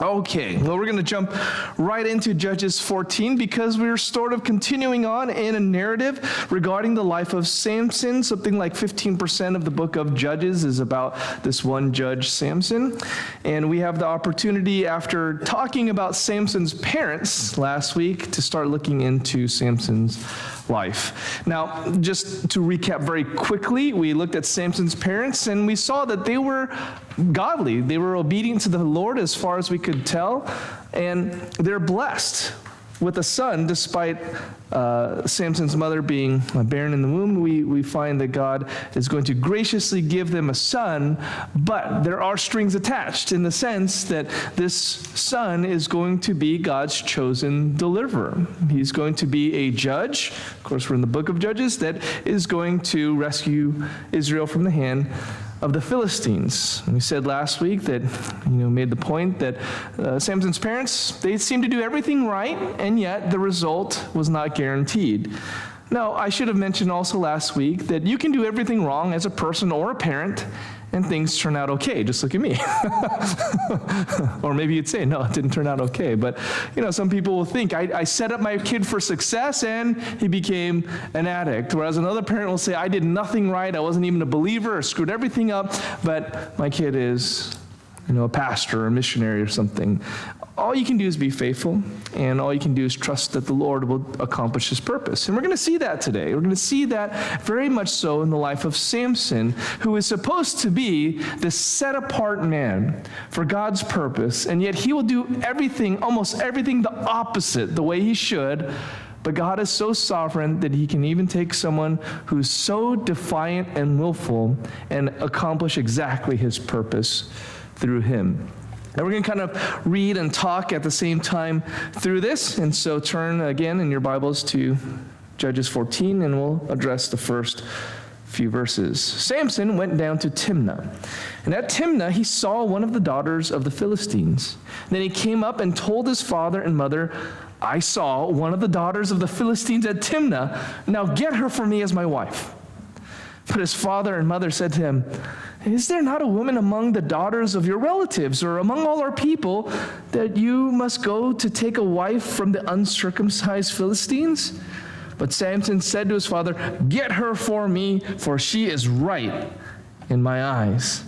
Okay, well, we're going to jump right into Judges 14 because we're sort of continuing on in a narrative regarding the life of Samson. Something like 15% of the book of Judges is about this one judge, Samson. And we have the opportunity, after talking about Samson's parents last week, to start looking into Samson's life. Now, just to recap very quickly, we looked at Samson's parents and we saw that they were godly. They were obedient to the Lord as far as we could tell, and they're blessed with a son despite Samson's mother being barren in the womb. We find that God is going to graciously give them a son, but there are strings attached in the sense that this son is going to be God's chosen deliverer. He's going to be a judge, of course we're in the book of Judges, that is going to rescue Israel from the hand of the Philistines. And we said last week that, made the point that Samson's parents, they seemed to do everything right, and yet the result was not guaranteed. Now, I should have mentioned also last week that you can do everything wrong as a person or a parent, and things turn out okay. Just look at me. Or maybe you'd say, no, it didn't turn out okay. But, some people will think, I set up my kid for success and he became an addict. Whereas another parent will say, I did nothing right. I wasn't even a believer or screwed everything up. But my kid is, a pastor or a missionary or something. All you can do is be faithful, and all you can do is trust that the Lord will accomplish his purpose. And we're going to see that today. We're going to see that very much so in the life of Samson, who is supposed to be this set-apart man for God's purpose, and yet he will do everything, almost everything the opposite, the way he should. But God is so sovereign that he can even take someone who's so defiant and willful and accomplish exactly his purpose through him. Now we're going to kind of read and talk at the same time through this, and so turn again in your Bibles to Judges 14, and we'll address the first few verses. Samson went down to Timnah, and at Timnah he saw one of the daughters of the Philistines. Then he came up and told his father and mother, I saw one of the daughters of the Philistines at Timnah. Now get her for me as my wife. But his father and mother said to him, is there not a woman among the daughters of your relatives or among all our people that you must go to take a wife from the uncircumcised Philistines? But Samson said to his father, get her for me, for she is right in my eyes.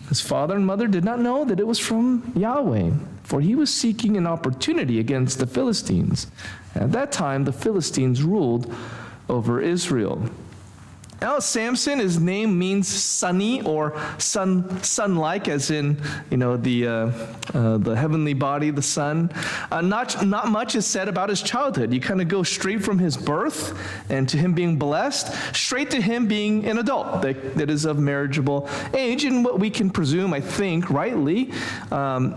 His father and mother did not know that it was from Yahweh, for he was seeking an opportunity against the Philistines. At that time, the Philistines ruled over Israel. Now, Samson, his name means sunny or sun-like, as in, the heavenly body, the sun. Not much is said about his childhood. You kind of go straight from his birth and to him being blessed, straight to him being an adult that is of marriageable age. And what we can presume, I think, rightly,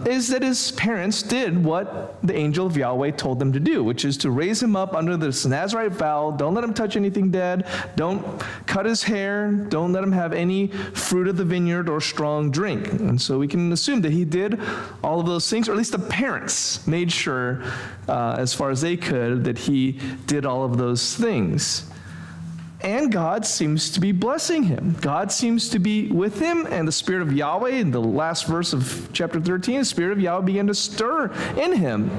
is that his parents did what the angel of Yahweh told them to do, which is to raise him up under this Nazirite vow. Don't let him touch anything dead. Don't cut his hair, don't let him have any fruit of the vineyard or strong drink. And so we can assume that he did all of those things, or at least the parents made sure, as far as they could, that he did all of those things. And God seems to be blessing him. God seems to be with him, and the Spirit of Yahweh, in the last verse of chapter 13, the Spirit of Yahweh began to stir in him.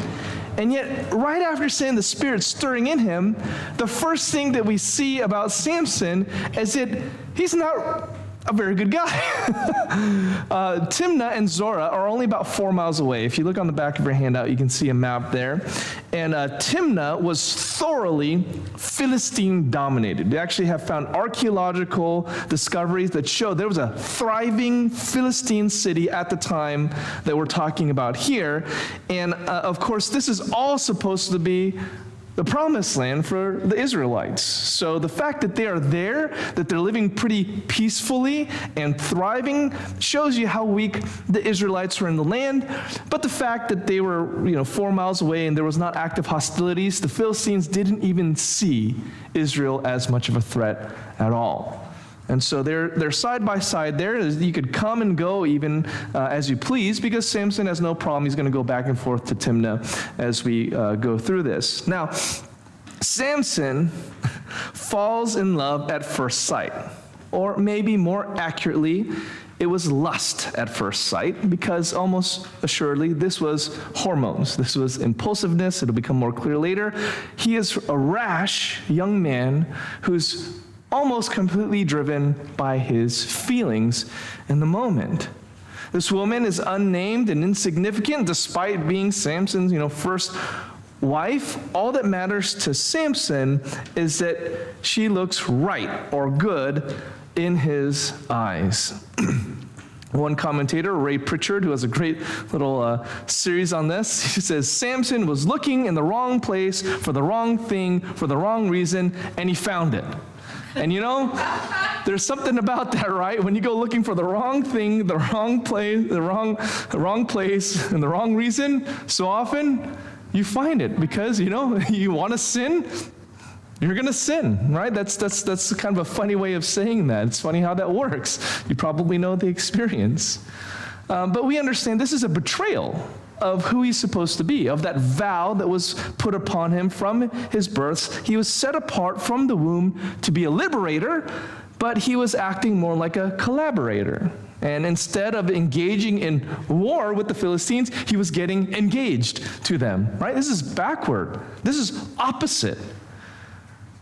And yet, right after saying the Spirit stirring in him, the first thing that we see about Samson is that he's not a very good guy. Timnah and Zorah are only about 4 miles away. If you look on the back of your handout, you can see a map there. And Timnah was thoroughly Philistine dominated. They actually have found archaeological discoveries that show there was a thriving Philistine city at the time that we're talking about here. And of course, this is all supposed to be the promised land for the Israelites. So the fact that they are there, that they're living pretty peacefully and thriving, shows you how weak the Israelites were in the land. But the fact that they were, 4 miles away and there was not active hostilities, the Philistines didn't even see Israel as much of a threat at all. And so they're side by side there. You could come and go even as you please, because Samson has no problem. He's going to go back and forth to Timnah as we go through this. Now, Samson falls in love at first sight. Or maybe more accurately, It was lust at first sight because almost assuredly this was hormones. This was impulsiveness. It'll become more clear later. He is a rash young man who's almost completely driven by his feelings in the moment. This woman is unnamed and insignificant despite being Samson's, first wife. All that matters to Samson is that she looks right or good in his eyes. One commentator, Ray Pritchard, who has a great little series on this, he says, Samson was looking in the wrong place for the wrong thing for the wrong reason, and he found it. And there's something about that, right? When you go looking for the wrong thing, the wrong place, the wrong place, and the wrong reason, so often you find it because, you want to sin, you're going to sin, right? That's kind of a funny way of saying that. It's funny how that works. You probably know the experience. But we understand this is a betrayal of who he's supposed to be, of that vow that was put upon him from his birth. He was set apart from the womb to be a liberator, but he was acting more like a collaborator. And instead of engaging in war with the Philistines, he was getting engaged to them, right? This is backward. This is opposite.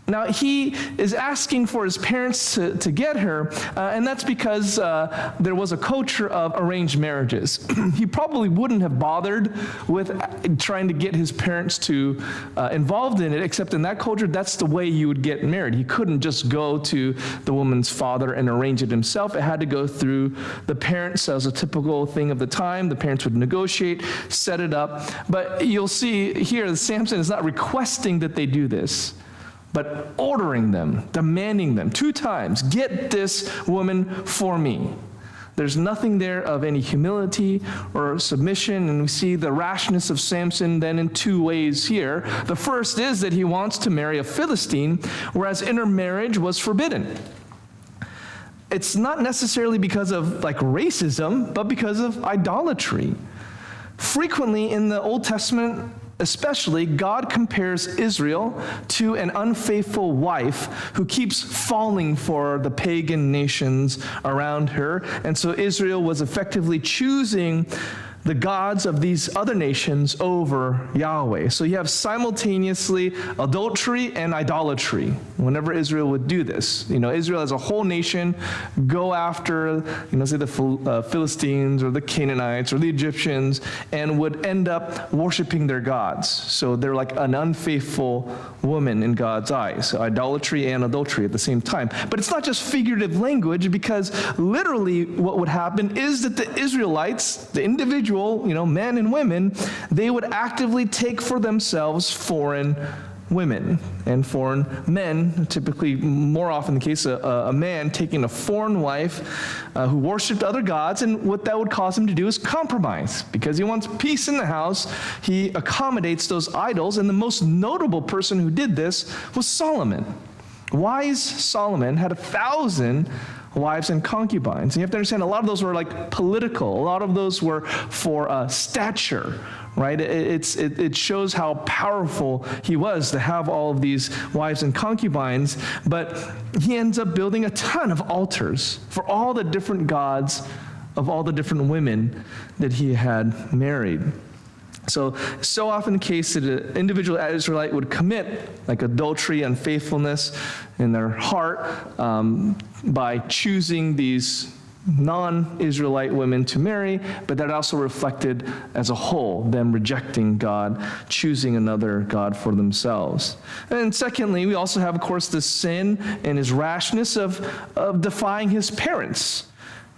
Now, he is asking for his parents to get her, and that's because there was a culture of arranged marriages. He probably wouldn't have bothered with trying to get his parents to involved in it, except in that culture, that's the way you would get married. He couldn't just go to the woman's father and arrange it himself. It had to go through the parents as a typical thing of the time. The parents would negotiate, set it up. But you'll see here, Samson is not requesting that they do this, but ordering them, demanding them 2 times, get this woman for me. There's nothing there of any humility or submission, and we see the rashness of Samson then in 2 ways here. The first is that he wants to marry a Philistine, whereas intermarriage was forbidden. It's not necessarily because of racism, but because of idolatry. Frequently in the Old Testament, especially, God compares Israel to an unfaithful wife who keeps falling for the pagan nations around her. And so Israel was effectively choosing the gods of these other nations over Yahweh. So you have simultaneously adultery and idolatry whenever Israel would do this. Israel as a whole nation go after, say the Philistines or the Canaanites or the Egyptians and would end up worshiping their gods. So they're like an unfaithful woman in God's eyes. So idolatry and adultery at the same time. But it's not just figurative language, because literally what would happen is that the Israelites, the individual, men and women, they would actively take for themselves foreign women and foreign men, typically more often the case a man taking a foreign wife who worshiped other gods, and what that would cause him to do is compromise. Because he wants peace in the house, he accommodates those idols, and the most notable person who did this was Solomon. Wise Solomon had 1,000 wives and concubines. And you have to understand, a lot of those were political. A lot of those were for stature, right? It shows how powerful he was to have all of these wives and concubines. But he ends up building a ton of altars for all the different gods of all the different women that he had married. So often the case that an individual Israelite would commit adultery, unfaithfulness in their heart by choosing these non-Israelite women to marry, but that also reflected as a whole them rejecting God, choosing another God for themselves. And secondly, we also have, of course, the sin and his rashness of defying his parents.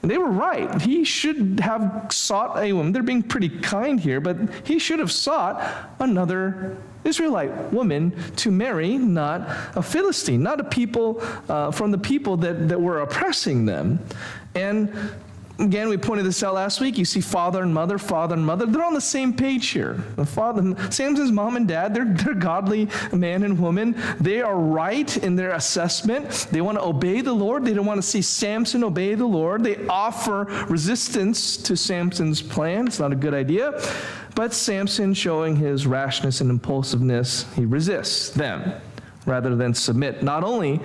They were right. He should have sought a woman. They're being pretty kind here, but he should have sought another Israelite woman to marry, not a Philistine, not a people from the people that were oppressing them. And again, we pointed this out last week. You see father and mother. They're on the same page here. Samson's mom and dad, they're godly man and woman. They are right in their assessment. They want to obey the Lord. They don't want to see Samson obey the Lord. They offer resistance to Samson's plan. It's not a good idea. But Samson, showing his rashness and impulsiveness, he resists them rather than submit not only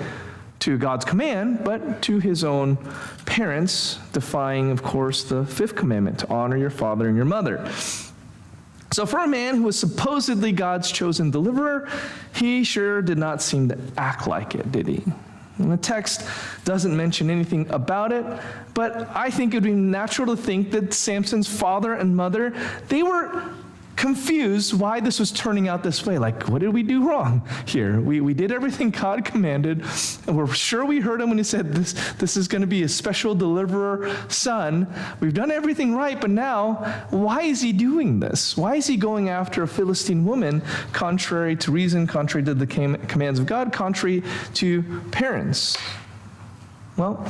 to God's command, but to his own parents, defying, of course, the fifth commandment, to honor your father and your mother. So for a man who was supposedly God's chosen deliverer, he sure did not seem to act like it, did he? And the text doesn't mention anything about it, but I think it would be natural to think that Samson's father and mother, they were confused why this was turning out this way. Like, what did we do wrong here? We did everything God commanded, and we're sure we heard him when he said this is going to be a special deliverer son. We've done everything right, but now, why is he doing this? Why is he going after a Philistine woman, contrary to reason, contrary to the commands of God, contrary to parents? Well,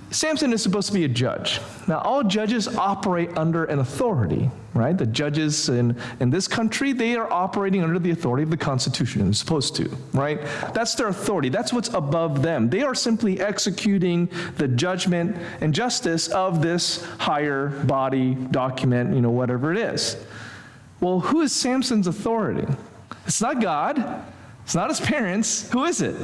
Samson is supposed to be a judge. Now, all judges operate under an authority, right? The judges in this country, they are operating under the authority of the Constitution. They're supposed to, right? That's their authority. That's what's above them. They are simply executing the judgment and justice of this higher body document, whatever it is. Well, who is Samson's authority? It's not God. It's not his parents. Who is it?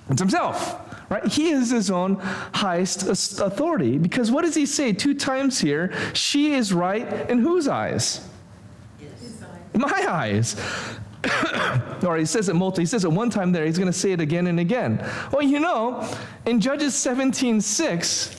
It's himself. Right? He is his own highest authority. Because what does he say 2 times here? She is right in whose eyes? His eyes. My eyes. Or he says it one time there. He's going to say it again and again. Well, in Judges 17:6,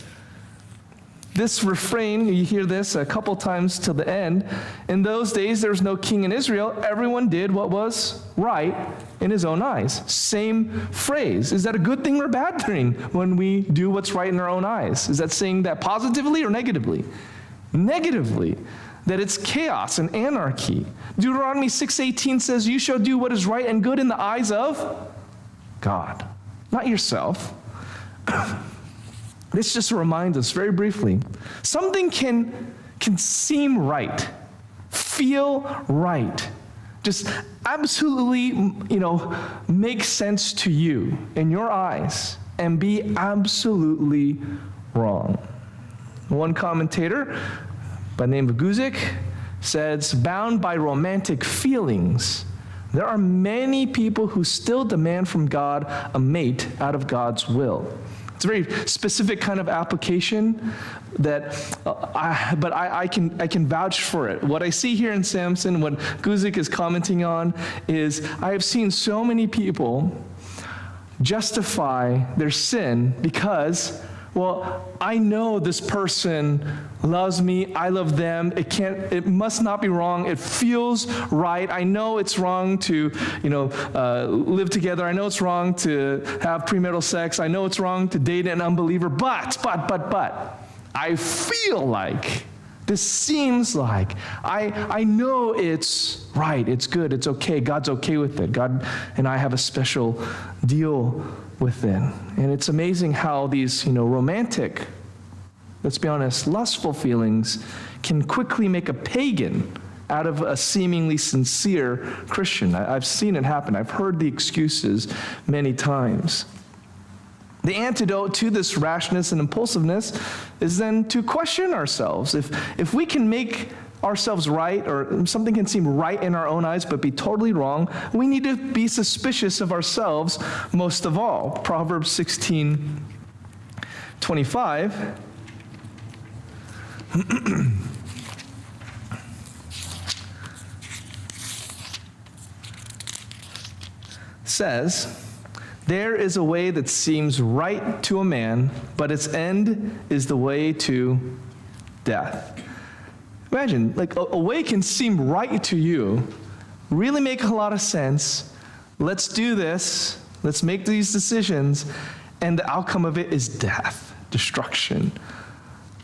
this refrain, you hear this a couple times till the end. In those days, there was no king in Israel. Everyone did what was right in his own eyes. Same phrase. Is that a good thing or a bad thing when we do what's right in our own eyes? Is that saying that positively or negatively? Negatively. That it's chaos and anarchy. Deuteronomy 6:18 says, you shall do what is right and good in the eyes of God, not yourself. This just reminds us very briefly, something can seem right, feel right, just absolutely, make sense to you in your eyes and be absolutely wrong. One commentator by the name of Guzik says, bound by romantic feelings, there are many people who still demand from God a mate out of God's will. It's a very specific kind of application that, I can vouch for it. What I see here in Samson, what Guzik is commenting on, is I have seen so many people justify their sin because, I know this person loves me, I love them, it must not be wrong, it feels right, I know it's wrong to, live together, I know it's wrong to have premarital sex, I know it's wrong to date an unbeliever, but, I feel like, this seems like, I know it's right, it's good, it's okay, God's okay with it, God and I have a special deal within. And it's amazing how these, romantic, let's be honest, lustful feelings can quickly make a pagan out of a seemingly sincere Christian. I've seen it happen. I've heard the excuses many times. The antidote to this rashness and impulsiveness is then to question ourselves. If we can make ourselves right, or something can seem right in our own eyes but be totally wrong, we need to be suspicious of ourselves most of all. Proverbs 16:25 says, there is a way that seems right to a man, but its end is the way to death. Imagine, a way can seem right to you, really make a lot of sense. Let's do this. Let's make these decisions. And the outcome of it is death, destruction.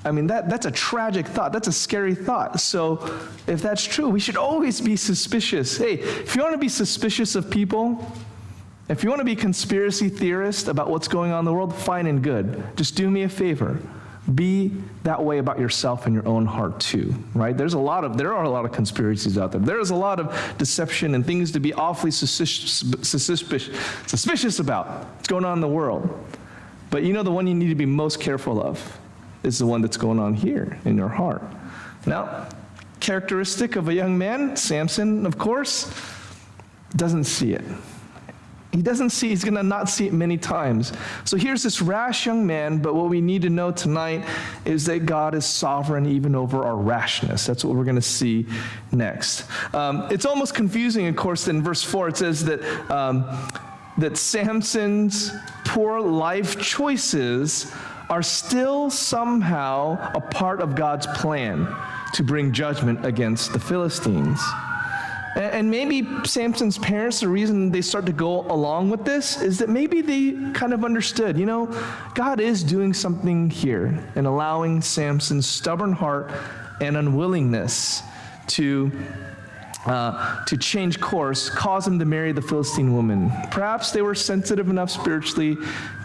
I mean, that's a tragic thought. That's a scary thought. So if that's true, we should always be suspicious. Hey, if you want to be suspicious of people, if you want to be a conspiracy theorist about what's going on in the world, fine and good. Just do me a favor. Be that way about yourself and your own heart too, right? There are a lot of conspiracies out there. There is a lot of deception and things to be awfully suspicious about what's going on in the world. But the one you need to be most careful of is the one that's going on here in your heart. Now, characteristic of a young man, Samson, of course, doesn't see it. he's going to not see it many times. So here's this rash young man, but what we need to know tonight is that God is sovereign even over our rashness. That's what we're going to see next. It's almost confusing, of course, in verse 4, it says that Samson's poor life choices are still somehow a part of God's plan to bring judgment against the Philistines. And maybe Samson's parents, the reason they start to go along with this is that maybe they kind of understood, God is doing something here and allowing Samson's stubborn heart and unwillingness to change course, cause him to marry the Philistine woman. Perhaps they were sensitive enough spiritually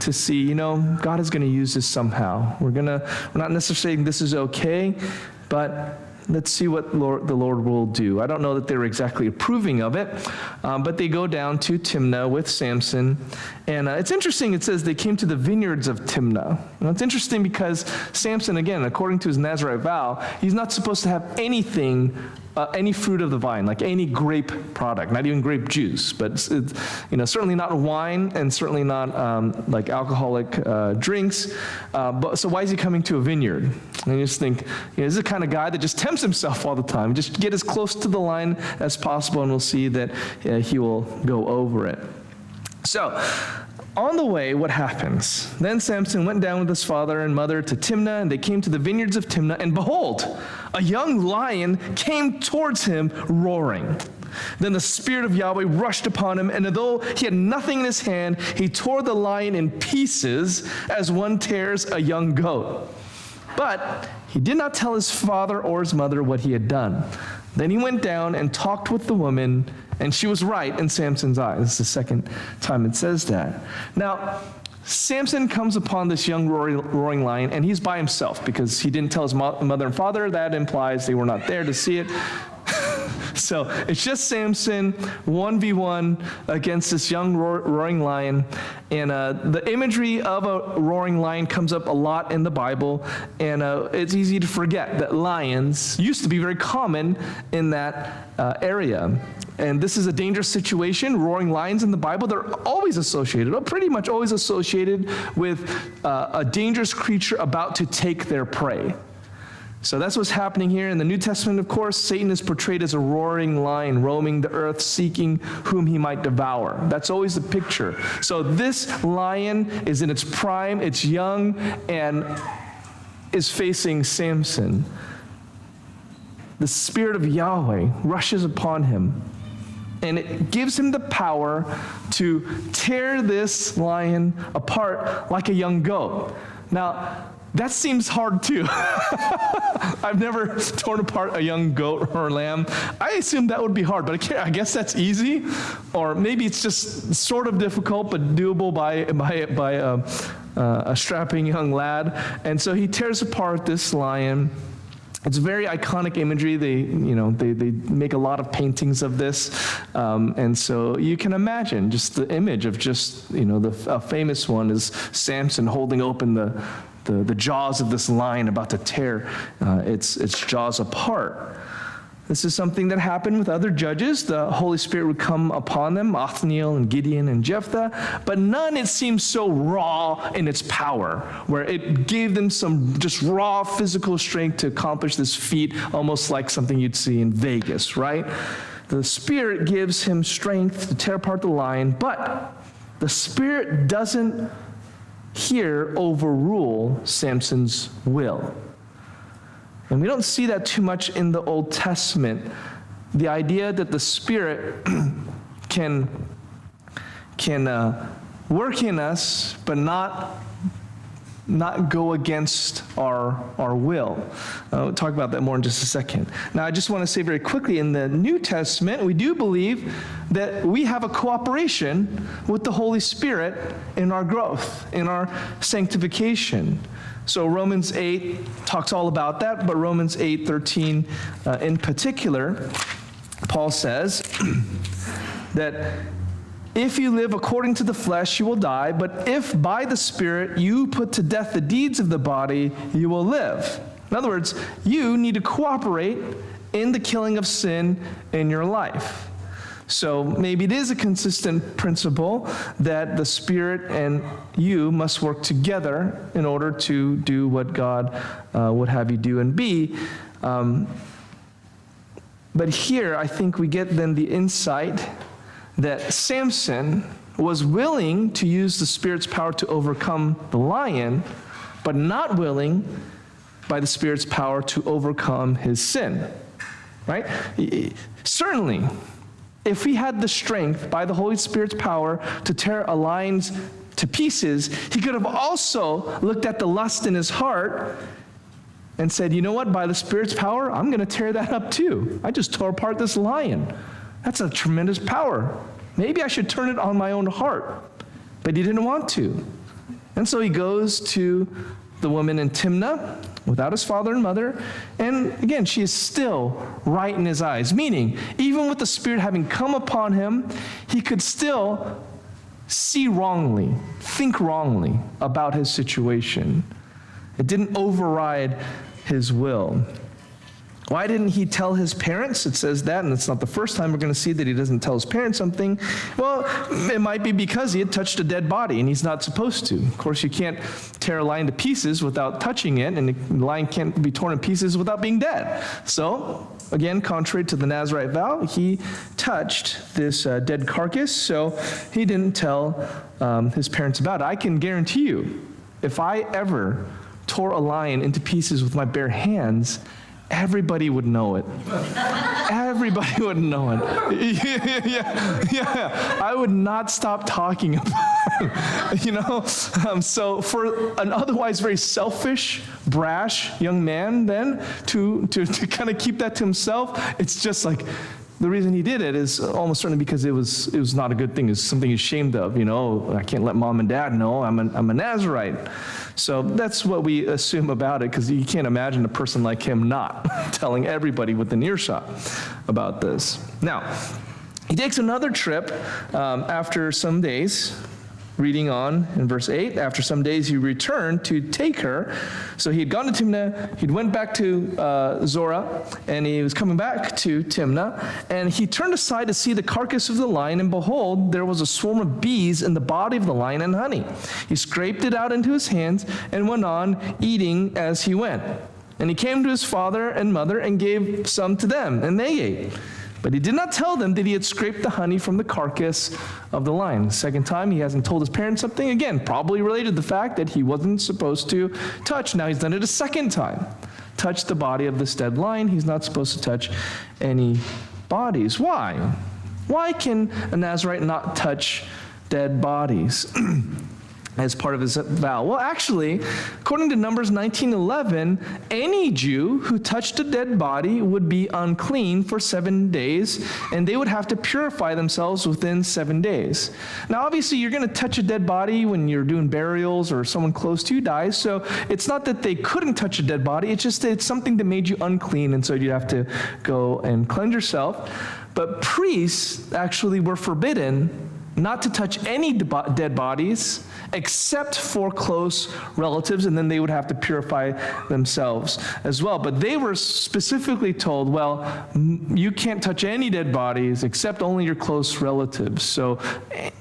to see, God is going to use this somehow. We're not necessarily saying this is okay, but let's see what the Lord will do. I don't know that they were exactly approving of it, but they go down to Timnah with Samson. And it's interesting, it says they came to the vineyards of Timnah. Now, it's interesting because Samson, again, according to his Nazirite vow, he's not supposed to have anything, any fruit of the vine, like any grape product, not even grape juice, but certainly not wine and certainly not like alcoholic drinks. So why is he coming to a vineyard? And you just think, this is the kind of guy that just tempts himself all the time. Just get as close to the line as possible, and we'll see that he will go over it. So, on the way, what happens? Then Samson went down with his father and mother to Timnah, and they came to the vineyards of Timnah, and behold, a young lion came towards him roaring. Then the Spirit of Yahweh rushed upon him, and although he had nothing in his hand, he tore the lion in pieces as one tears a young goat. But he did not tell his father or his mother what he had done. Then he went down and talked with the woman, and she was right in Samson's eyes. This is the second time it says that. Now, Samson comes upon this young roaring lion, and he's by himself because he didn't tell his mother and father. That implies they were not there to see it. So it's just Samson, 1v1 against this young roaring lion. And the imagery of a roaring lion comes up a lot in the Bible. And it's easy to forget that lions used to be very common in that area. And this is a dangerous situation. Roaring lions in the Bible, they're always associated, or pretty much always associated with a dangerous creature about to take their prey. So that's what's happening here. In the New Testament, of course, Satan is portrayed as a roaring lion, roaming the earth, seeking whom he might devour. That's always the picture. So this lion is in its prime, it's young, and is facing Samson. The Spirit of Yahweh rushes upon him, and it gives him the power to tear this lion apart like a young goat. Now, that seems hard too. I've never torn apart a young goat or a lamb. I assume that would be hard, but I guess that's easy. Or maybe it's just sort of difficult, but doable by a strapping young lad. And so he tears apart this lion. It's very iconic imagery. They make a lot of paintings of this, and so you can imagine just the image of a famous one is Samson holding open the jaws of this lion about to tear its jaws apart. This is something that happened with other judges. The Holy Spirit would come upon them, Othniel and Gideon and Jephthah, but none, it seems, so raw in its power, where it gave them some just raw physical strength to accomplish this feat, almost like something you'd see in Vegas, right? The Spirit gives him strength to tear apart the lion, but the Spirit doesn't here overrule Samson's will. And we don't see that too much in the Old Testament. The idea that the Spirit can work in us, but not go against our will. We'll talk about that more in just a second. Now, I just want to say very quickly, in the New Testament, we do believe that we have a cooperation with the Holy Spirit in our growth, in our sanctification. So Romans 8 talks all about that, but Romans 8:13 in particular, Paul says that if you live according to the flesh, you will die, but if by the Spirit you put to death the deeds of the body, you will live. In other words, you need to cooperate in the killing of sin in your life. So maybe it is a consistent principle that the Spirit and you must work together in order to do what God would have you do and be. But here, I think we get then the insight that Samson was willing to use the Spirit's power to overcome the lion, but not willing by the Spirit's power to overcome his sin, right? Certainly, if he had the strength by the Holy Spirit's power to tear a lion to pieces, he could have also looked at the lust in his heart and said, you know what, by the Spirit's power, I'm going to tear that up too. I just tore apart this lion. That's a tremendous power. Maybe I should turn it on my own heart. But he didn't want to. And so he goes to the woman in Timnah without his father and mother. And again, she is still right in his eyes. Meaning, even with the Spirit having come upon him, he could still see wrongly, think wrongly about his situation. It didn't override his will. Why didn't he tell his parents? It says that, and it's not the first time we're going to see that he doesn't tell his parents something. Well, it might be because he had touched a dead body, and he's not supposed to. Of course, you can't tear a lion to pieces without touching it, and the lion can't be torn in pieces without being dead. So, again, contrary to the Nazirite vow, he touched this dead carcass, so he didn't tell his parents about it. I can guarantee you, if I ever tore a lion into pieces with my bare hands, everybody would know it. Everybody would know it. Yeah. I would not stop talking about it, So for an otherwise very selfish, brash young man then to kind of keep that to himself, it's just like, the reason he did it is almost certainly because it was not a good thing. It's something he's ashamed of. I can't let mom and dad know I'm a Nazirite. So that's what we assume about it, because you can't imagine a person like him not telling everybody within earshot about this. Now, he takes another trip after some days. Reading on in verse 8, after some days he returned to take her. So he had gone to Timnah, he went back to Zorah, and he was coming back to Timnah, and he turned aside to see the carcass of the lion, and behold, there was a swarm of bees in the body of the lion and honey. He scraped it out into his hands and went on eating as he went. And he came to his father and mother and gave some to them, and they ate. But he did not tell them that he had scraped the honey from the carcass of the lion. The second time, he hasn't told his parents something. Again, probably related to the fact that he wasn't supposed to touch. Now he's done it a second time. Touch the body of this dead lion. He's not supposed to touch any bodies. Why? Why can a Nazirite not touch dead bodies as part of his vow? Well, actually, according to Numbers 19:11, any Jew who touched a dead body would be unclean for 7 days, and they would have to purify themselves within 7 days. Now, obviously, you're going to touch a dead body when you're doing burials or someone close to you dies, so it's not that they couldn't touch a dead body, it's just that it's something that made you unclean, and so you'd have to go and cleanse yourself. But priests actually were forbidden not to touch any dead bodies except for close relatives, and then they would have to purify themselves as well. But they were specifically told, well, you can't touch any dead bodies except only your close relatives. So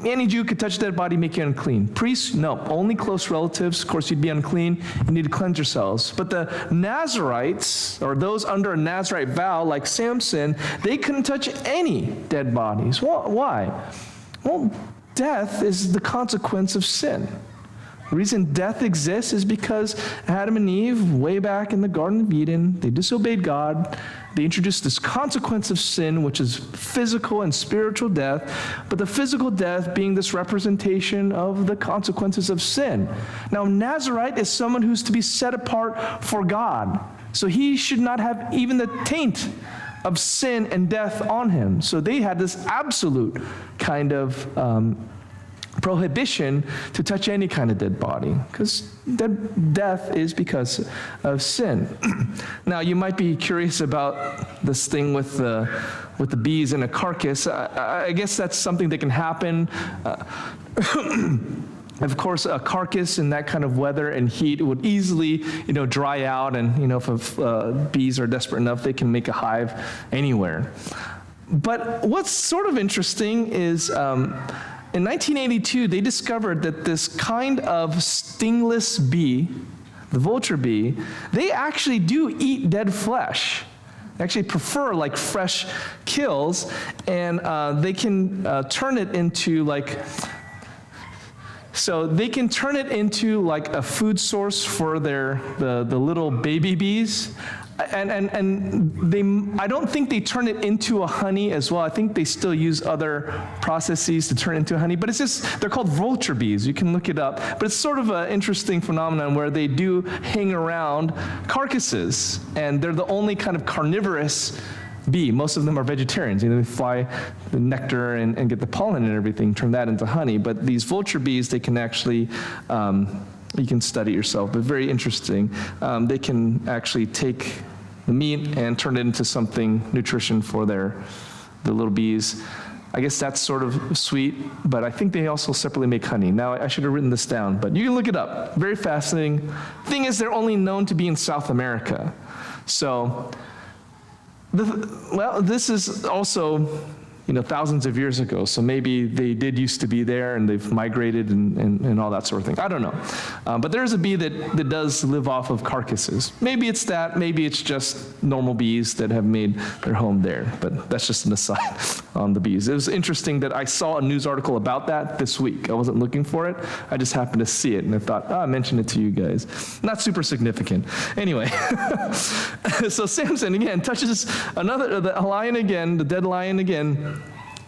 any Jew could touch a dead body, make you unclean. Priests, no, only close relatives. Of course, you'd be unclean. You need to cleanse yourselves. But the Nazirites, or those under a Nazirite vow, like Samson, they couldn't touch any dead bodies. Why? Well, death is the consequence of sin. The reason death exists is because Adam and Eve, way back in the Garden of Eden, they disobeyed God. They introduced this consequence of sin, which is physical and spiritual death, but the physical death being this representation of the consequences of sin. Now, Nazirite is someone who's to be set apart for God. So he should not have even the taint of sin and death on him. So they had this absolute kind of prohibition to touch any kind of dead body, because death is because of sin. Now, you might be curious about this thing with the bees in a carcass. I guess that's something that can happen. Of course, a carcass in that kind of weather and heat would easily, dry out, and if bees are desperate enough, they can make a hive anywhere. But what's sort of interesting is in 1982, they discovered that this kind of stingless bee, the vulture bee, they actually do eat dead flesh. They actually prefer like fresh kills, and they can turn it into like, so they can turn it into like a food source for the little baby bees. And they, I don't think they turn it into a honey as well. I think they still use other processes to turn it into honey, but it's just, they're called vulture bees. You can look it up. But it's sort of an interesting phenomenon where they do hang around carcasses, and they're the only kind of carnivorous bee. Most of them are vegetarians. They fly the nectar and get the pollen and everything, turn that into honey. But these vulture bees, they can actually, you can study yourself, but very interesting. They can actually take the meat and turn it into something, nutrition for the little bees. I guess that's sort of sweet, but I think they also separately make honey. Now, I should have written this down, but you can look it up. Very fascinating. Thing is, they're only known to be in South America. So, well, this is also, thousands of years ago, so maybe they did used to be there and they've migrated and all that sort of thing. I don't know. But there's a bee that does live off of carcasses. Maybe it's that, maybe it's just normal bees that have made their home there, but that's just an aside on the bees. It was interesting that I saw a news article about that this week. I wasn't looking for it. I just happened to see it and I thought, I mentioned it to you guys. Not super significant. Anyway, so Samson again touches the lion again, the dead lion again,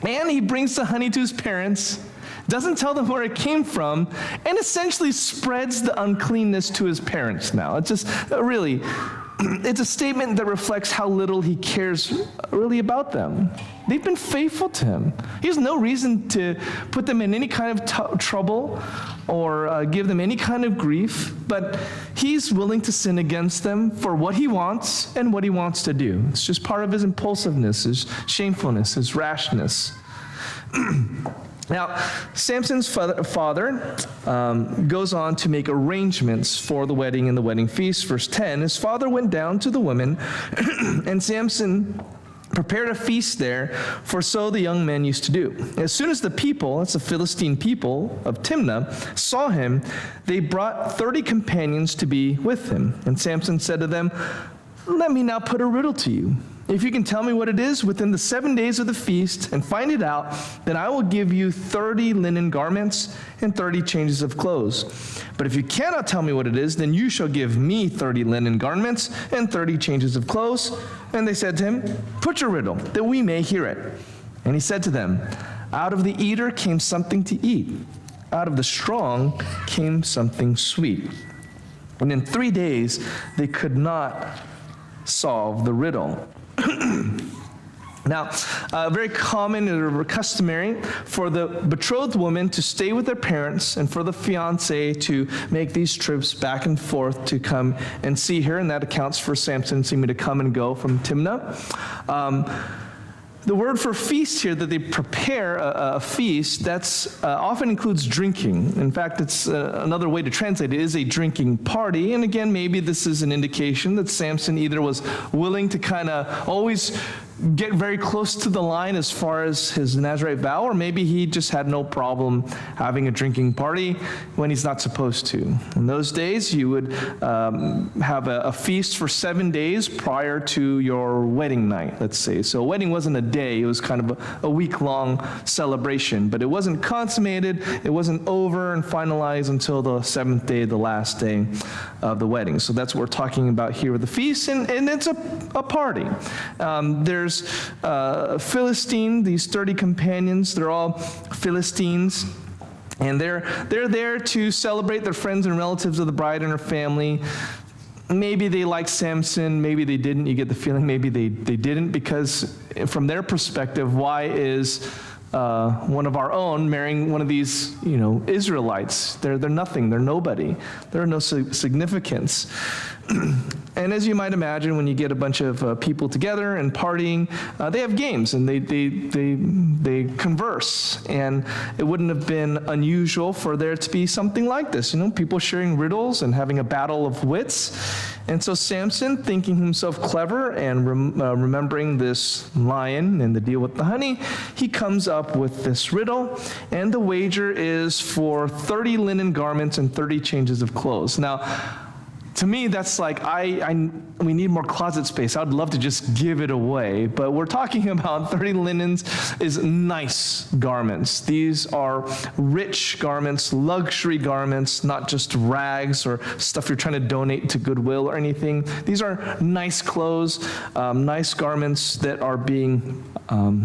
and he brings the honey to his parents, doesn't tell them where it came from, and essentially spreads the uncleanness to his parents now. It's just really, it's a statement that reflects how little he cares really about them. They've been faithful to him. He has no reason to put them in any kind of trouble or give them any kind of grief, but he's willing to sin against them for what he wants and what he wants to do. It's just part of his impulsiveness, his shamefulness, his rashness. Now, Samson's father goes on to make arrangements for the wedding and the wedding feast. Verse 10, his father went down to the women, and Samson prepared a feast there, for so the young men used to do. As soon as the people, that's the Philistine people of Timnah, saw him, they brought 30 companions to be with him. And Samson said to them, "Let me now put a riddle to you. If you can tell me what it is within the 7 days of the feast and find it out, then I will give you 30 linen garments and 30 changes of clothes. But if you cannot tell me what it is, then you shall give me 30 linen garments and 30 changes of clothes." And they said to him, "Put your riddle, that we may hear it." And he said to them, "Out of the eater came something to eat. Out of the strong came something sweet." And in 3 days they could not solve the riddle. Now, very common or customary for the betrothed woman to stay with their parents and for the fiancé to make these trips back and forth to come and see her, and that accounts for Samson seeming to come and go from Timnah. The word for feast here, that they prepare a feast, that's often includes drinking. In fact, it's another way to translate it is a drinking party. And again, maybe this is an indication that Samson either was willing to kind of always get very close to the line as far as his Nazirite vow, or maybe he just had no problem having a drinking party when he's not supposed to. In those days, you would have a feast for 7 days prior to your wedding night, let's say. So a wedding wasn't a day, it was kind of a week-long celebration, but it wasn't consummated, it wasn't over and finalized until the 7th day, the last day of the wedding. So that's what we're talking about here with the feast, and it's a party. There's Philistine, these 30 companions, they're all Philistines, and they're there to celebrate their friends and relatives of the bride and her family. Maybe they liked Samson, maybe they didn't. You get the feeling maybe they didn't, because from their perspective, why is one of our own marrying one of these, Israelites? They're nothing, they're nobody. They're no significance. And as you might imagine, when you get a bunch of people together and partying, they have games and they converse. And it wouldn't have been unusual for there to be something like this, people sharing riddles and having a battle of wits. And so Samson, thinking himself clever and remembering this lion and the deal with the honey, he comes up with this riddle, and the wager is for 30 linen garments and 30 changes of clothes. Now, to me, that's like, we need more closet space. I'd love to just give it away, but we're talking about 30 linens is nice garments. These are rich garments, luxury garments, not just rags or stuff you're trying to donate to Goodwill or anything. These are nice clothes, nice garments that are being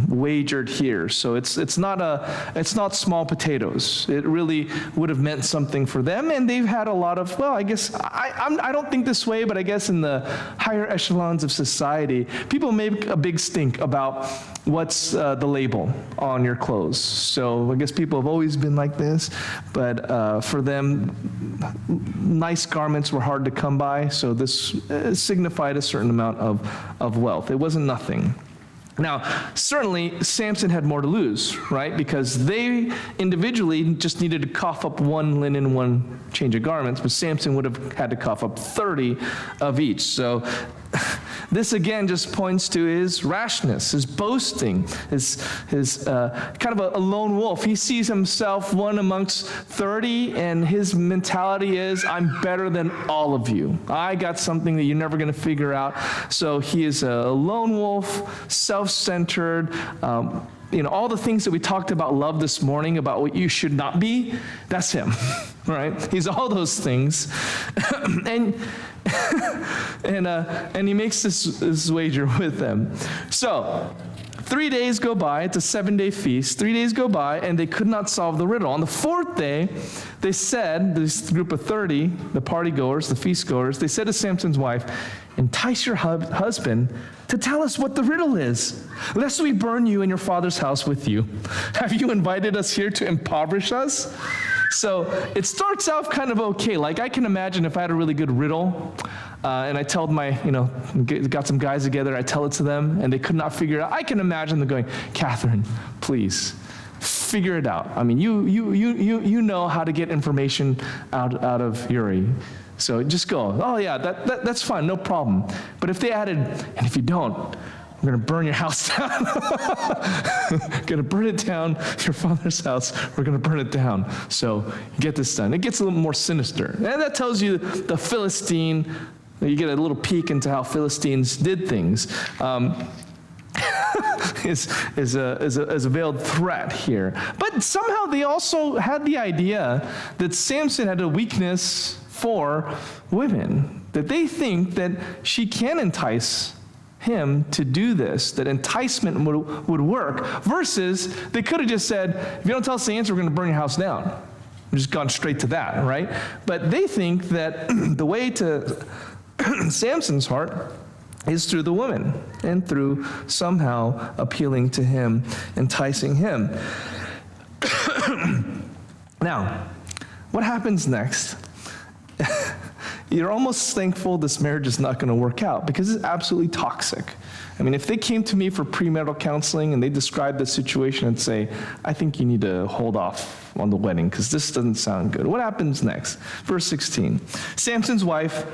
wagered here. So it's not small potatoes. It really would have meant something for them, and they've had a lot of, well, I guess, I don't think this way, but I guess in the higher echelons of society, people make a big stink about what's the label on your clothes. So I guess people have always been like this, but for them, nice garments were hard to come by, so this signified a certain amount of wealth. It wasn't nothing. Now, certainly, Samson had more to lose, right? Because they individually just needed to cough up one linen, one change of garments, but Samson would have had to cough up 30 of each. So this again just points to his rashness, his boasting, his kind of a lone wolf. He sees himself one amongst 30, and his mentality is, I'm better than all of you. I got something that you're never going to figure out. So he is a lone wolf, self-centered, all the things that we talked about love this morning, about what you should not be, that's him, right? He's all those things. And he makes this wager with them. So 3 days go by. It's a 7-day feast. 3 days go by, and they could not solve the riddle. On the 4th day, they said, this group of 30, the party goers, the feast goers, they said to Samson's wife, entice your husband to tell us what the riddle is, lest we burn you and your father's house with you. Have you invited us here to impoverish us? So it starts out kind of okay. Like, I can imagine if I had a really good riddle, and I told got some guys together, I tell it to them, and they could not figure it out. I can imagine them going, Catherine, please, figure it out. I mean, you know how to get information out of Uri. So just go, oh yeah, that's fine, no problem. But if they added, and if you don't, I'm going to burn your house down. Going to burn it down, your father's house, we're going to burn it down. So get this done. It gets a little more sinister. And that tells you the Philistine, you get a little peek into how Philistines did things. Is a veiled threat here. But somehow they also had the idea that Samson had a weakness for women, that they think that she can entice him to do this, that enticement would work, versus they could have just said, if you don't tell us the answer, we're going to burn your house down. We've just gone straight to that, right? But they think that the way to Samson's heart is through the woman and through somehow appealing to him, enticing him. Now, what happens next? You're almost thankful this marriage is not going to work out, because it's absolutely toxic. I mean, if they came to me for premarital counseling and they described the situation and say, I think you need to hold off on the wedding because this doesn't sound good. What happens next? Verse 16. Samson's wife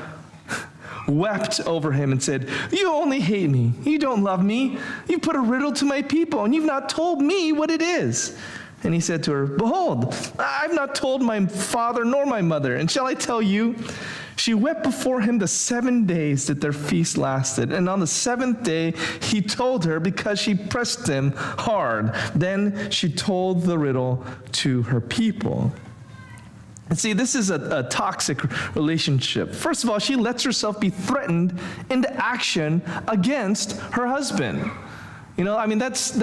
wept over him and said, you only hate me. You don't love me. You put a riddle to my people and you've not told me what it is. And he said to her, behold, I've not told my father nor my mother, and shall I tell you? She wept before him the 7 days that their feast lasted. And on the 7th day, he told her, because she pressed him hard. Then she told the riddle to her people. And see, this is a toxic relationship. First of all, she lets herself be threatened into action against her husband. I mean, that's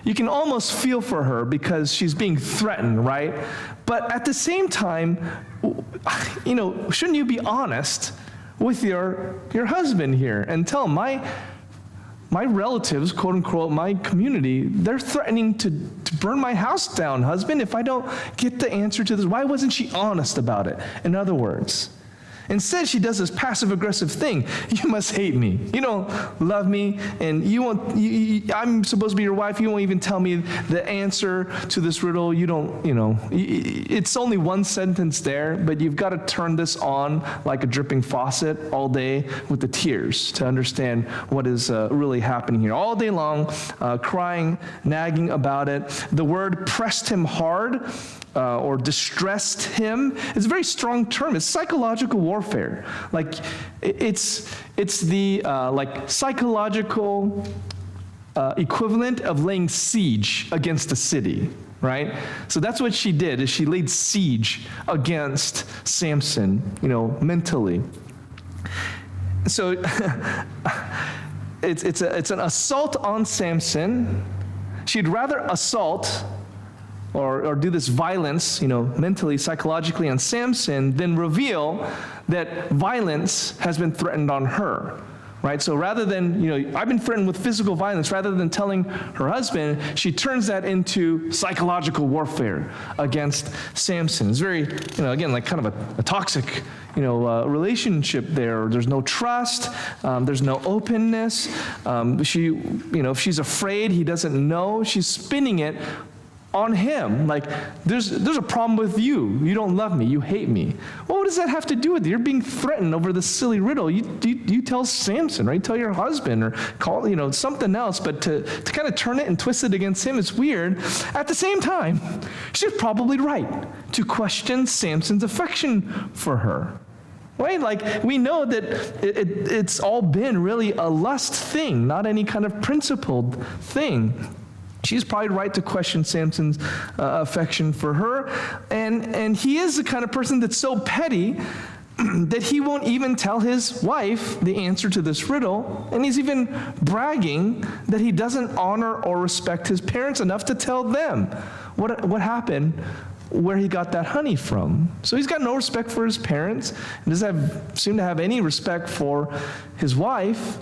you can almost feel for her because she's being threatened, right? But at the same time, shouldn't you be honest with your husband here and tell him, my relatives, quote unquote, my community, they're threatening to burn my house down, husband, if I don't get the answer to this. Why wasn't she honest about it? In other words, Instead, she does this passive-aggressive thing. You must hate me. You don't love me, and you won't. I'm supposed to be your wife. You won't even tell me the answer to this riddle. You don't. It's only one sentence there, but you've got to turn this on like a dripping faucet all day with the tears to understand what is really happening here. All day long, crying, nagging about it. The word pressed him hard. Or distressed him. It's a very strong term. It's psychological warfare. Like it's the psychological equivalent of laying siege against a city, right? So that's what she did. Is she laid siege against Samson, mentally. So it's an assault on Samson. She'd rather assault or do this violence, mentally, psychologically on Samson, then reveal that violence has been threatened on her, right? So rather than, I've been threatened with physical violence, rather than telling her husband, she turns that into psychological warfare against Samson. It's very, again, like kind of a toxic, relationship there. There's no trust. There's no openness. If she's afraid, he doesn't know. She's spinning it on him, like there's a problem with you. You don't love me. You hate me. Well, what does that have to do with it? You're being threatened over this silly riddle. You tell Samson, right? Tell your husband or call something else. But to kind of turn it and twist it against him is weird. At the same time, she's probably right to question Samson's affection for her. Right? Like, we know that it's all been really a lust thing, not any kind of principled thing. She's probably right to question Samson's affection for her. And he is the kind of person that's so petty that he won't even tell his wife the answer to this riddle. And he's even bragging that he doesn't honor or respect his parents enough to tell them what happened, where he got that honey from. So he's got no respect for his parents. He doesn't seem to have any respect for his wife.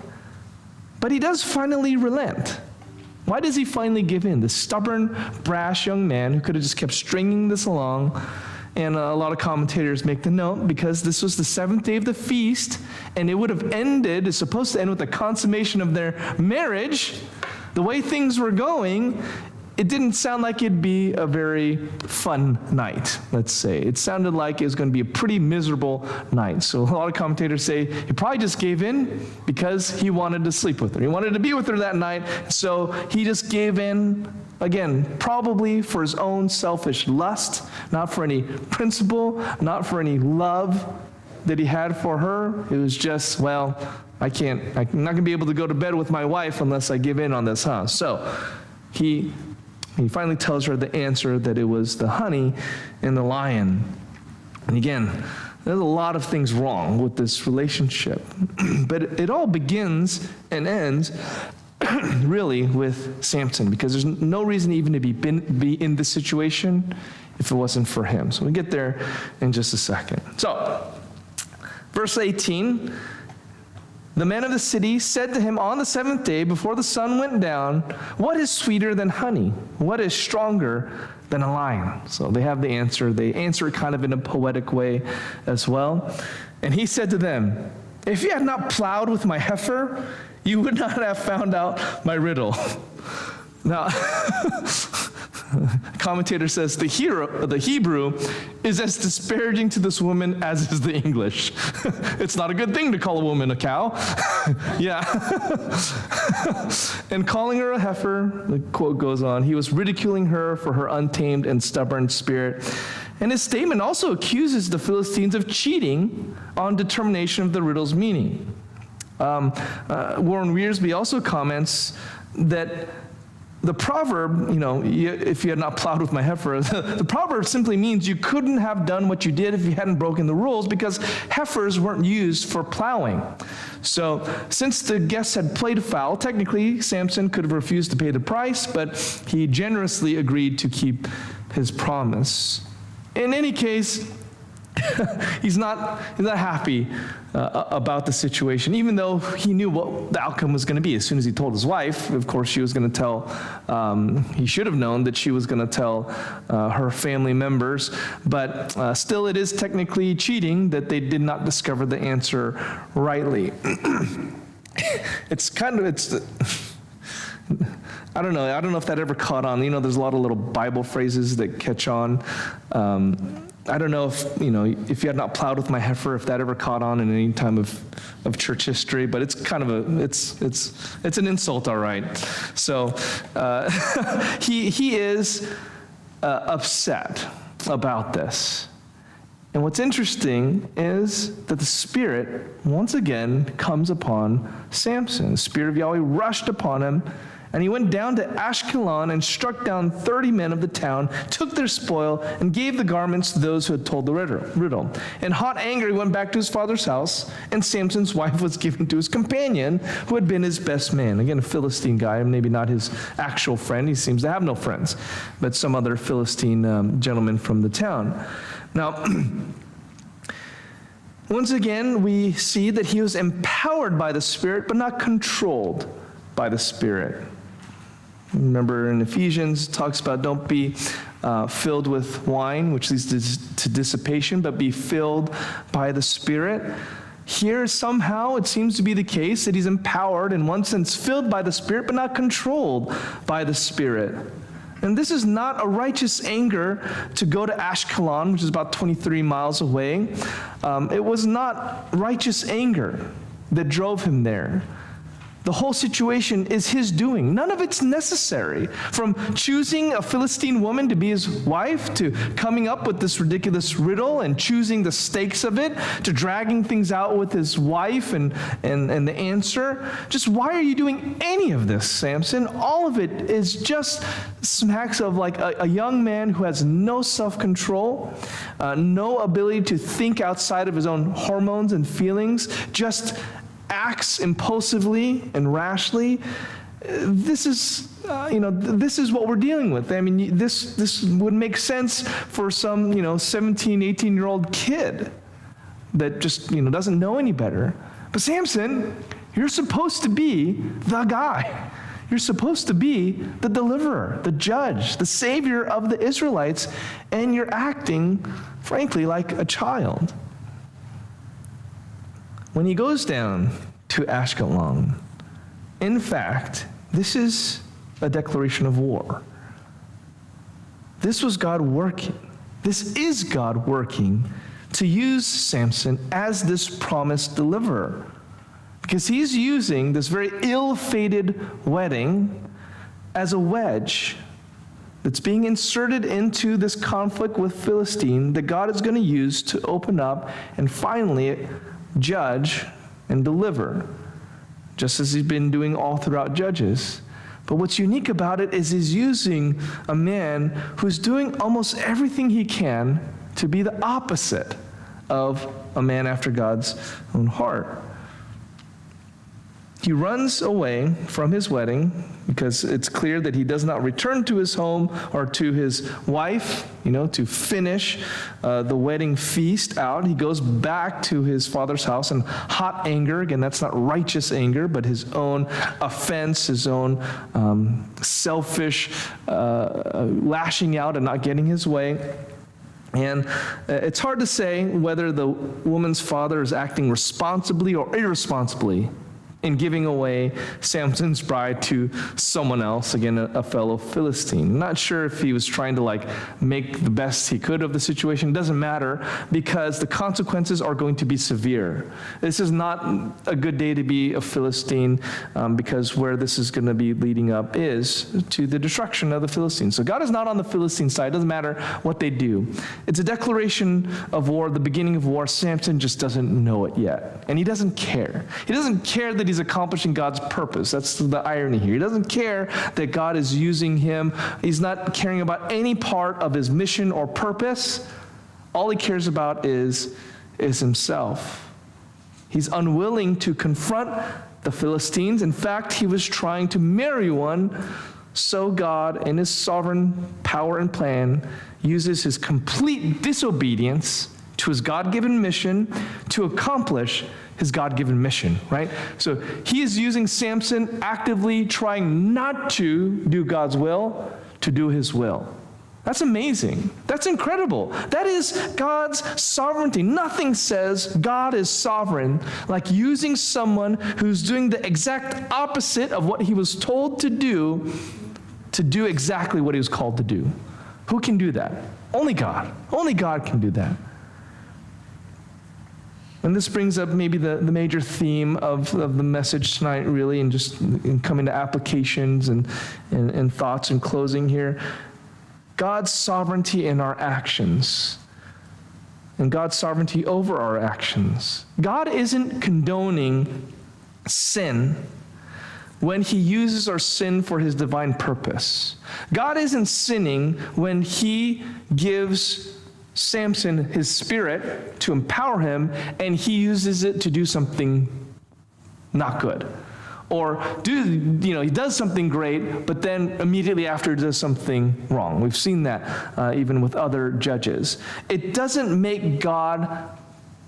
But he does finally relent. Why does he finally give in? This stubborn, brash young man who could have just kept stringing this along. And a lot of commentators make the note, because this was the seventh day of the feast, and it would have ended, it's supposed to end with the consummation of their marriage. The way things were going, it didn't sound like it'd be a very fun night, let's say. It sounded like it was going to be a pretty miserable night. So a lot of commentators say he probably just gave in because he wanted to sleep with her. He wanted to be with her that night, so he just gave in, again, probably for his own selfish lust, not for any principle, not for any love that he had for her. It was just, well, I'm not going to be able to go to bed with my wife unless I give in on this, huh? So he finally tells her the answer, that it was the honey and the lion. And again, there's a lot of things wrong with this relationship. But it all begins and ends really with Samson, because there's no reason even to be in this situation if it wasn't for him. So we'll get there in just a second. So, verse 18, the men of the city said to him on the seventh day, before the sun went down, what is sweeter than honey? What is stronger than a lion? So they have the answer. They answer it kind of in a poetic way as well. And he said to them, if you had not plowed with my heifer, you would not have found out my riddle. Now, commentator says the Hebrew is as disparaging to this woman as is the English. It's not a good thing to call a woman a cow. Yeah. And calling her a heifer, the quote goes on, he was ridiculing her for her untamed and stubborn spirit. And his statement also accuses the Philistines of cheating on determination of the riddle's meaning. Warren Wiersbe also comments that the proverb, if you had not plowed with my heifer, the proverb simply means you couldn't have done what you did if you hadn't broken the rules, because heifers weren't used for plowing. So since the guests had played foul, technically Samson could have refused to pay the price, but he generously agreed to keep his promise. In any case, he's not happy about the situation, even though he knew what the outcome was going to be. As soon as he told his wife, of course, she was going to tell, he should have known that she was going to tell her family members, but still it is technically cheating that they did not discover the answer rightly. I don't know if that ever caught on. There's a lot of little Bible phrases that catch on. I don't know if you had not plowed with my heifer, if that ever caught on in any time of church history, but it's kind of it's an insult, all right. So he is upset about this. And what's interesting is that the Spirit once again comes upon Samson. The Spirit of Yahweh rushed upon him, and he went down to Ashkelon and struck down 30 men of the town, took their spoil, and gave the garments to those who had told the riddle. In hot anger, he went back to his father's house, and Samson's wife was given to his companion, who had been his best man. Again, a Philistine guy, maybe not his actual friend. He seems to have no friends, but some other Philistine gentleman from the town. Now, once again, we see that he was empowered by the Spirit, but not controlled by the Spirit. Remember in Ephesians, it talks about don't be filled with wine, which leads to dissipation, but be filled by the Spirit. Here, somehow, it seems to be the case that he's empowered, in one sense, filled by the Spirit, but not controlled by the Spirit. And this is not a righteous anger to go to Ashkelon, which is about 23 miles away. It was not righteous anger that drove him there. The whole situation is his doing. None of it's necessary. From choosing a Philistine woman to be his wife, to coming up with this ridiculous riddle and choosing the stakes of it, to dragging things out with his wife and the answer. Just why are you doing any of this, Samson? All of it is just smacks of like a young man who has no self-control, no ability to think outside of his own hormones and feelings, just acts impulsively and rashly. This is, this is what we're dealing with. I mean, this would make sense for some, 17, 18-year-old kid that just, doesn't know any better. But Samson, you're supposed to be the guy. You're supposed to be the deliverer, the judge, the savior of the Israelites, and you're acting, frankly, like a child. When he goes down to Ashkelon, in fact, this is a declaration of war. This was God working. This is God working to use Samson as this promised deliverer. Because he's using this very ill-fated wedding as a wedge that's being inserted into this conflict with Philistine that God is going to use to open up and finally judge and deliver, just as he's been doing all throughout Judges. But what's unique about it is he's using a man who's doing almost everything he can to be the opposite of a man after God's own heart. He runs away from his wedding because it's clear that he does not return to his home or to his wife, to finish the wedding feast out. He goes back to his father's house in hot anger. Again, that's not righteous anger, but his own offense, his own selfish lashing out and not getting his way. And it's hard to say whether the woman's father is acting responsibly or irresponsibly in giving away Samson's bride to someone else, again, a fellow Philistine. Not sure if he was trying to make the best he could of the situation. It doesn't matter, because the consequences are going to be severe. This is not a good day to be a Philistine, because where this is going to be leading up is to the destruction of the Philistines. So God is not on the Philistine side. It doesn't matter what they do. It's a declaration of war, the beginning of war. Samson just doesn't know it yet. And he doesn't care. He doesn't care that he's accomplishing God's purpose. That's the irony here. He doesn't care that God is using him. He's not caring about any part of his mission or purpose. All he cares about is himself. He's unwilling to confront the Philistines. In fact, he was trying to marry one, so God, in his sovereign power and plan, uses his complete disobedience to his God-given mission to accomplish his God-given mission, right? So he is using Samson, actively trying not to do God's will, to do his will. That's amazing. That's incredible. That is God's sovereignty. Nothing says God is sovereign like using someone who's doing the exact opposite of what he was told to do exactly what he was called to do. Who can do that? Only God. Only God can do that. And this brings up maybe the major theme of the message tonight, really, and just in coming to applications and thoughts and closing here. God's sovereignty in our actions, and God's sovereignty over our actions. God isn't condoning sin when he uses our sin for his divine purpose. God isn't sinning when he gives Samson his spirit to empower him, and he uses it to do something not good. Or he does something great, but then immediately after does something wrong. We've seen that even with other judges. It doesn't make God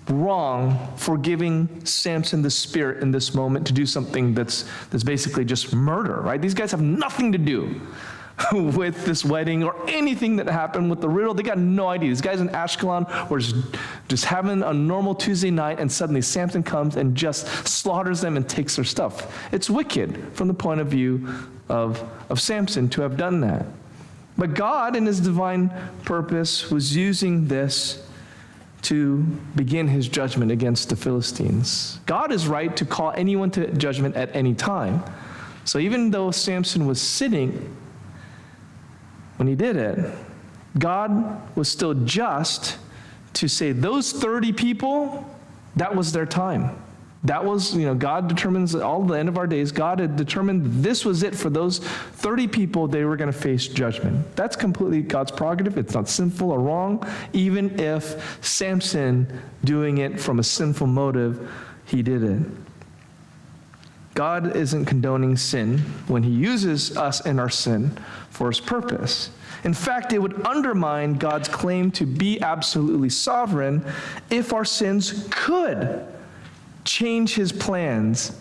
wrong for giving Samson the spirit in this moment to do something that's basically just murder, right? These guys have nothing to do with this wedding or anything that happened with the riddle. They got no idea. These guys in Ashkelon were just having a normal Tuesday night, and suddenly Samson comes and just slaughters them and takes their stuff. It's wicked from the point of view of Samson to have done that. But God, in his divine purpose, was using this to begin his judgment against the Philistines. God is right to call anyone to judgment at any time. So even though Samson was sinning when he did it, God was still just to say those 30 people, that was their time. That was, God determines all the end of our days. God had determined this was it for those 30 people. They were going to face judgment. That's completely God's prerogative. It's not sinful or wrong, even if Samson, doing it from a sinful motive, he did it. God isn't condoning sin when he uses us in our sin for his purpose. In fact, it would undermine God's claim to be absolutely sovereign if our sins could change his plans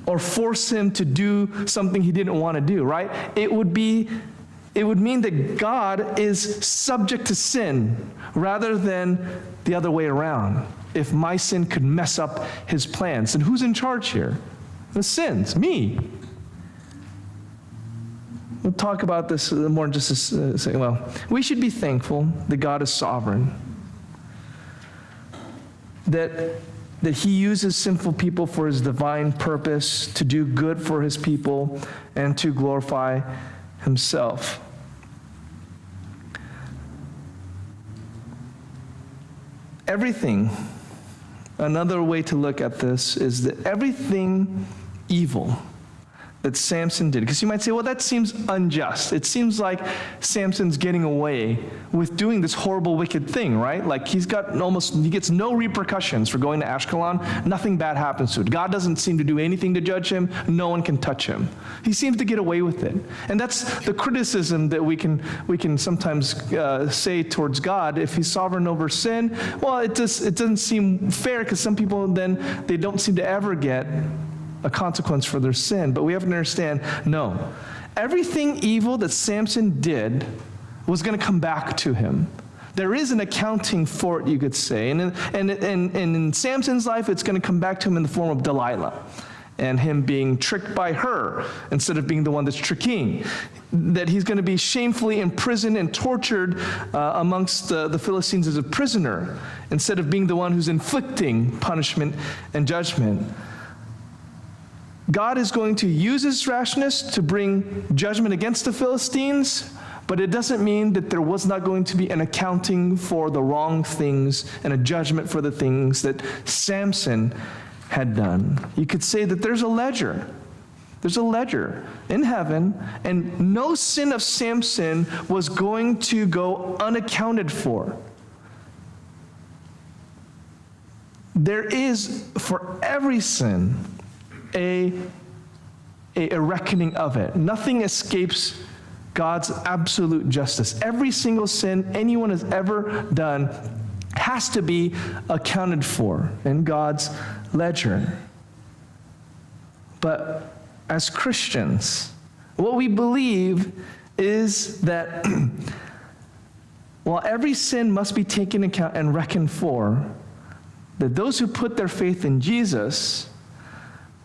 or force him to do something he didn't want to do, right? It would mean that God is subject to sin rather than the other way around. If my sin could mess up his plans, and who's in charge here? The sins, me. We'll talk about this more in just a second. Well, we should be thankful that God is sovereign, that he uses sinful people for his divine purpose, to do good for his people, and to glorify himself. Everything, another way to look at this is that everything evil that Samson did, because you might say, well, that seems unjust. It seems like Samson's getting away with doing this horrible, wicked thing, right? Like he gets no repercussions for going to Ashkelon. Nothing bad happens to it. God doesn't seem to do anything to judge him. No one can touch him. He seems to get away with it. And that's the criticism that we can sometimes say towards God. If he's sovereign over sin, well, it doesn't seem fair, because some people then, they don't seem to ever get a consequence for their sin. But we have to understand, no. Everything evil that Samson did was going to come back to him. There is an accounting for it, you could say. And in Samson's life, it's going to come back to him in the form of Delilah, and him being tricked by her instead of being the one that's tricking. That he's going to be shamefully imprisoned and tortured amongst the Philistines as a prisoner, instead of being the one who's inflicting punishment and judgment. God is going to use his rashness to bring judgment against the Philistines, but it doesn't mean that there was not going to be an accounting for the wrong things and a judgment for the things that Samson had done. You could say that there's a ledger. There's a ledger in heaven, and no sin of Samson was going to go unaccounted for. There is, for every sin, a reckoning of it. Nothing escapes God's absolute justice. Every single sin anyone has ever done has to be accounted for in God's ledger. But as Christians, what we believe is that while every sin must be taken into account and reckoned for, that those who put their faith in Jesus,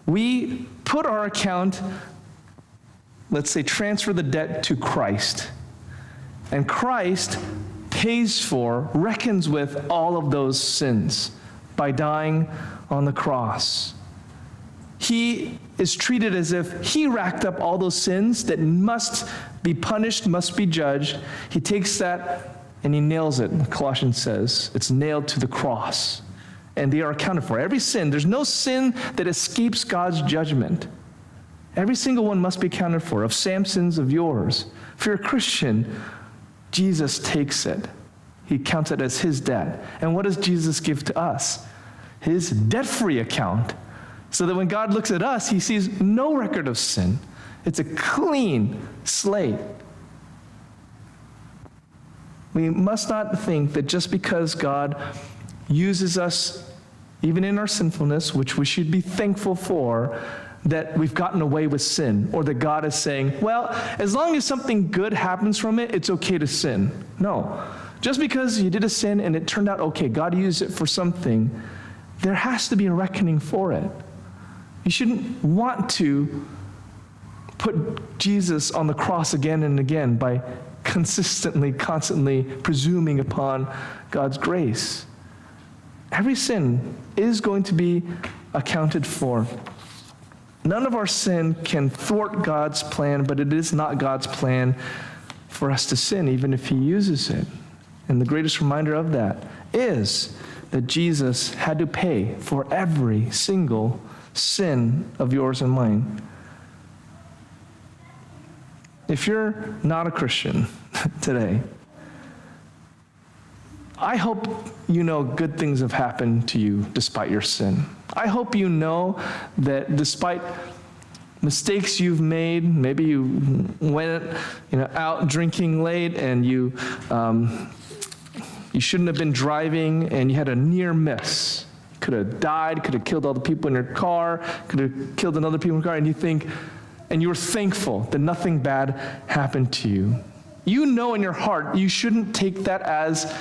we put our account, let's say, transfer the debt to Christ. And Christ pays for, reckons with all of those sins by dying on the cross. He is treated as if he racked up all those sins that must be punished, must be judged. He takes that and he nails it. Colossians says it's nailed to the cross. And they are accounted for. Every sin, there's no sin that escapes God's judgment. Every single one must be accounted for, of Samson's, of yours. If you're a Christian, Jesus takes it. He counts it as his debt. And what does Jesus give to us? His debt-free account. So that when God looks at us, he sees no record of sin. It's a clean slate. We must not think that just because God uses us, even in our sinfulness, which we should be thankful for, that we've gotten away with sin, or that God is saying, well, as long as something good happens from it, it's okay to sin. No. Just because you did a sin and it turned out okay, God used it for something, there has to be a reckoning for it. You shouldn't want to put Jesus on the cross again and again by constantly presuming upon God's grace. Every sin is going to be accounted for. None of our sin can thwart God's plan, but it is not God's plan for us to sin, even if he uses it. And the greatest reminder of that is that Jesus had to pay for every single sin of yours and mine. If you're not a Christian today, I hope you know good things have happened to you despite your sin. I hope you know that despite mistakes you've made, maybe you went out drinking late and you shouldn't have been driving and you had a near miss. Could have died, could have killed all the people in your car, could have killed another people in your car, and you were thankful that nothing bad happened to you. You know in your heart you shouldn't take that as,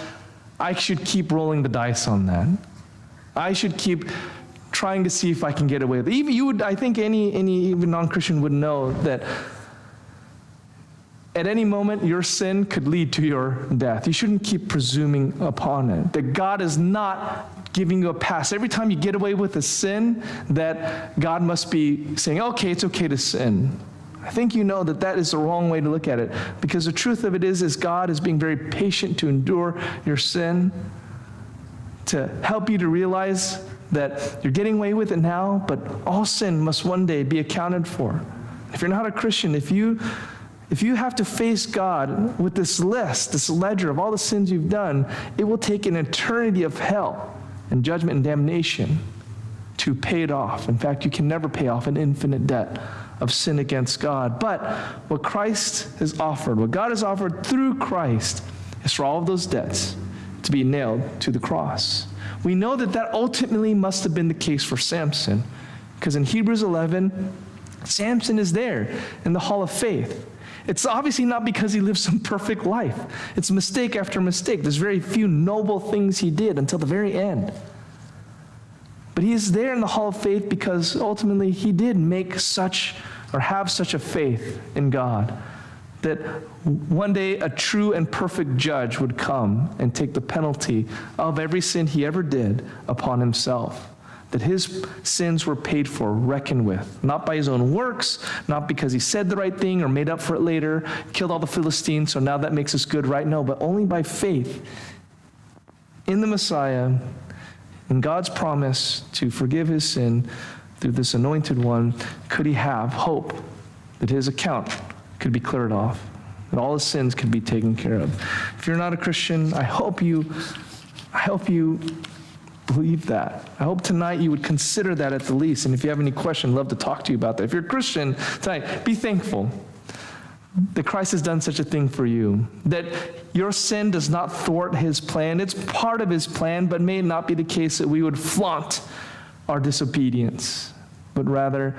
I should keep rolling the dice on that. I should keep trying to see if I can get away with it. Even you would, I think any even non-Christian would know that at any moment your sin could lead to your death. You shouldn't keep presuming upon it. That God is not giving you a pass. Every time you get away with a sin, that God must be saying, okay, it's okay to sin. I think you know that that is the wrong way to look at it, because the truth of it is God is being very patient to endure your sin, to help you to realize that you're getting away with it now, but all sin must one day be accounted for. If you're not a Christian, if you have to face God with this list, this ledger of all the sins you've done, it will take an eternity of hell and judgment and damnation to pay it off. In fact, you can never pay off an infinite debt of sin against God. But what Christ has offered, what God has offered through Christ, is for all of those debts to be nailed to the cross. We know that that ultimately must have been the case for Samson, because in Hebrews 11, Samson is there in the hall of faith. It's obviously not because he lived some perfect life. It's mistake after mistake. There's very few noble things he did until the very end. But he is there in the hall of faith because ultimately he did make such, or have such a faith in God, that one day a true and perfect judge would come and take the penalty of every sin he ever did upon himself. That his sins were paid for, reckoned with, not by his own works, not because he said the right thing or made up for it later, killed all the Philistines, so now that makes us good, right? No, but only by faith in the Messiah, in God's promise to forgive his sin through this anointed one, could he have hope that his account could be cleared off, that all his sins could be taken care of. If you're not a Christian, I hope you believe that. I hope tonight you would consider that at the least. And if you have any questions, I'd love to talk to you about that. If you're a Christian tonight, be thankful. that Christ has done such a thing for you, that your sin does not thwart his plan. It's part of his plan, but may it not be the case that we would flaunt our disobedience, but rather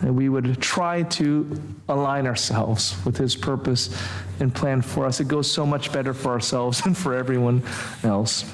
that we would try to align ourselves with his purpose and plan for us. It goes so much better for ourselves and for everyone else.